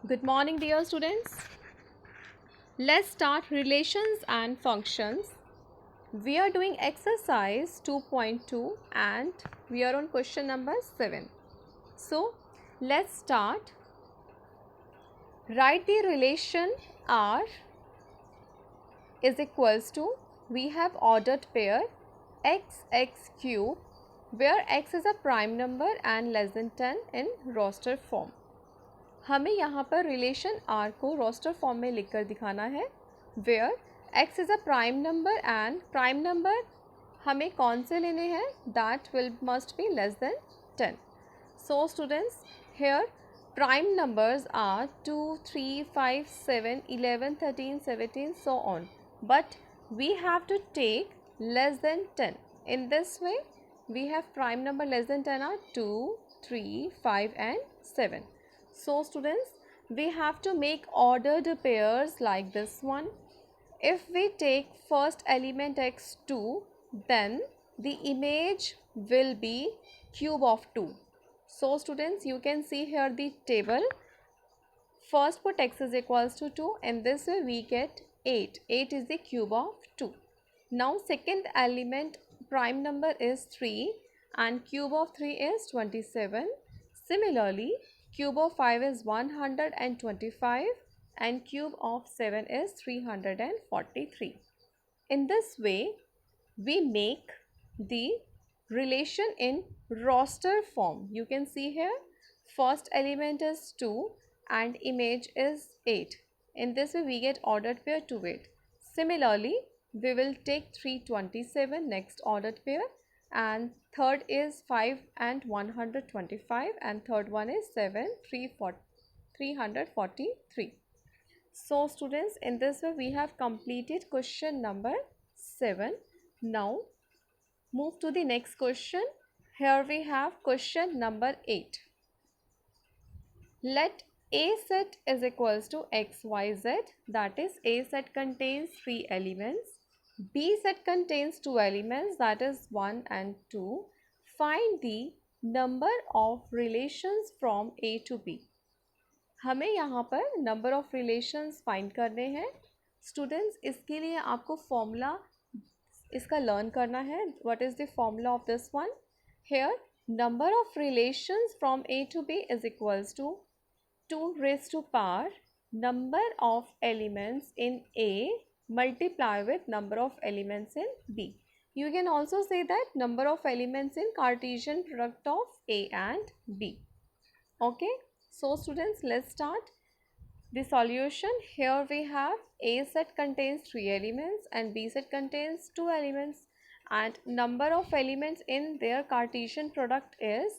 Good morning, dear students. Let's start relations and functions. We are doing exercise 2.2 and we are on question number 7. So, let's start. Write the relation R is equals to, we have ordered pair x cube where x is a prime number and less than 10 in roster form. हमें यहाँ पर relation R को roster form में लिखकर दिखाना है where x is a prime number and prime number हमें कौन से लेने हैं that will must be less than 10. So students here prime numbers are 2, 3, 5, 7, 11, 13, 17, so on. But we have to take less than 10. In this way, we have prime number less than 10 are 2, 3, 5 and 7. So students, we have to make ordered pairs like this one. If we take first element x2, then the image will be cube of 2. So students, you can see here the table. First put x is equals to 2 and this way we get 8. 8 is the cube of 2. Now second element prime number is 3 and cube of 3 is 27. Similarly, cube of 5 is 125 and cube of 7 is 343. In this way, we make the relation in roster form. You can see here, first element is 2 and image is 8. In this way, we get ordered pair 2, 8. Similarly, we will take 327 next ordered pair and third is 5 and 125 and third one is 7, 343. So students, in this way we have completed question number 7. Now move to the next question. Here we have question number 8. Let A set is equals to xyz, that is A set contains 3 elements. B set contains 2 elements, that is 1 and 2. Find the number of relations from A to B. हमें यहाँ पर number of relations find करने हैं students. इसके लिए आपको formula इसका learn करना है. What is the formula of this one? Here number of relations from A to B is equals to 2 raised to power number of elements in A multiply with number of elements in B. You can also say that number of elements in Cartesian product of A and B. Okay, so students, let's start the solution. Here we have A set contains 3 elements and B set contains 2 elements and number of elements in their Cartesian product is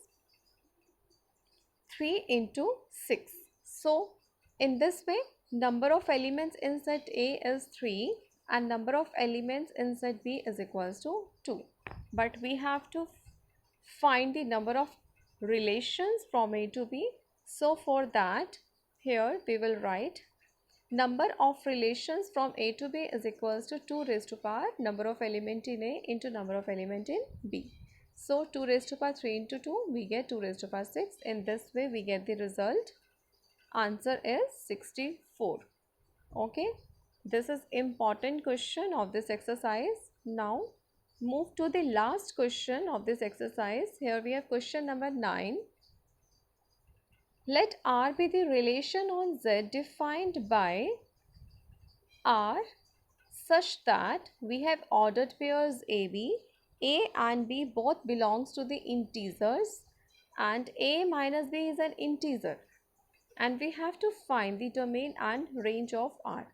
3 into 6. So in this way, number of elements in set A is 3 and number of elements in set B is equals to 2. But we have to find the number of relations from A to B. So for that, here we will write number of relations from A to B is equals to 2 raised to power number of element in A into number of element in B. So 2 raised to power 3 into 2, we get 2 raised to power 6. In this way, we get the result. Answer is 64. Okay, this is important question of this exercise. Now move to the last question of this exercise. Here we have question number 9. Let R be the relation on Z defined by R such that we have ordered pairs AB. A and B both belongs to the integers and A minus B is an integer and we have to find the domain and range of R.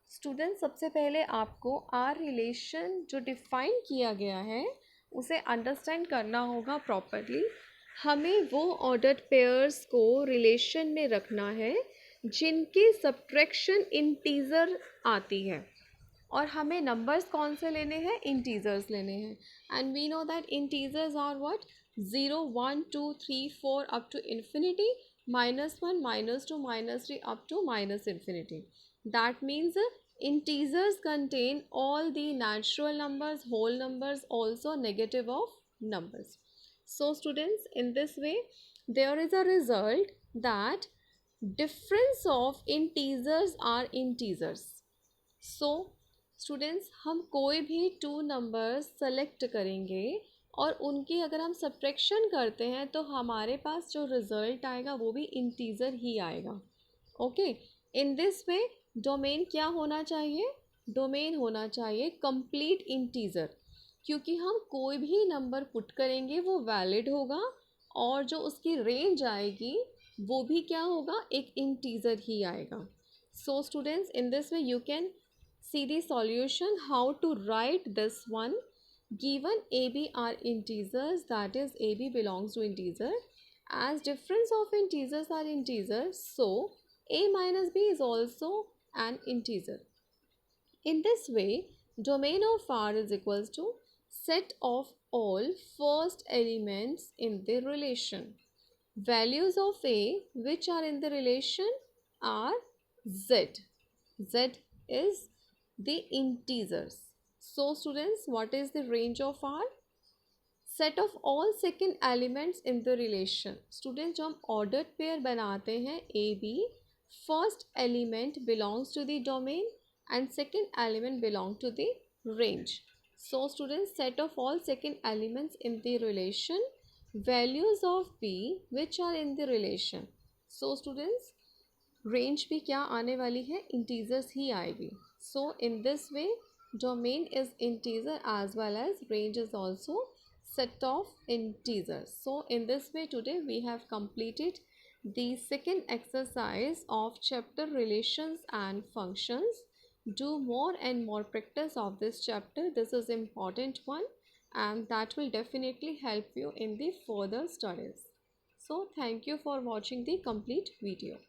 Student, सबसे पहले आपको R relation जो define किया गया है उसे understand करना होगा प्रॉपरली. हमें वो ऑर्डर्ड पेयर्स को रिलेशन में रखना है जिनकी सब्ट्रैक्शन इंटीजर आती है और हमें नंबर्स कौन से लेने हैं? इंटीजर्स लेने हैं. And we know that integers are what? 0, 1, 2, 3, 4 up to infinity, -1, -2, -3 up to -infinity. That means integers contain all the natural numbers, whole numbers, also negative of numbers. So students, in this way, there is a result that difference of integers are integers. So students, हम कोई भी two numbers select करेंगे और उनकी अगर हम subtraction करते हैं तो हमारे पास जो रिजल्ट आएगा वो भी इंटीजर ही आएगा. Okay, in this way domain क्या होना चाहिए? डोमेन होना चाहिए कंप्लीट इंटीजर, क्योंकि हम कोई भी नंबर पुट करेंगे वो वैलिड होगा और जो उसकी रेंज आएगी वो भी क्या होगा? एक इंटीजर ही आएगा. So students, in this way you can see the solution how to write this one. Given AB are integers, that is AB belongs to integer. As difference of integers are integers, so A minus B is also an integer. In this way, domain of R is equals to set of all first elements in the relation. Values of A which are in the relation are Z. Z is the integers. So students, what is the range of R? Set of all second elements in the relation. Students, जो हम ordered pair बनाते हैं AB, first element belongs to the domain and second element belong to the range. So students, set of all second elements in the relation, values of B which are in the relation. So students, range भी क्या आने वाली है? Integers ही आएगी. So in this way domain is integer as well as range is also set of integers. So in this way today we have completed the second exercise of chapter relations and functions. Do more and more practice of this chapter. This is important one and that will definitely help you in the further studies. So thank you for watching the complete video.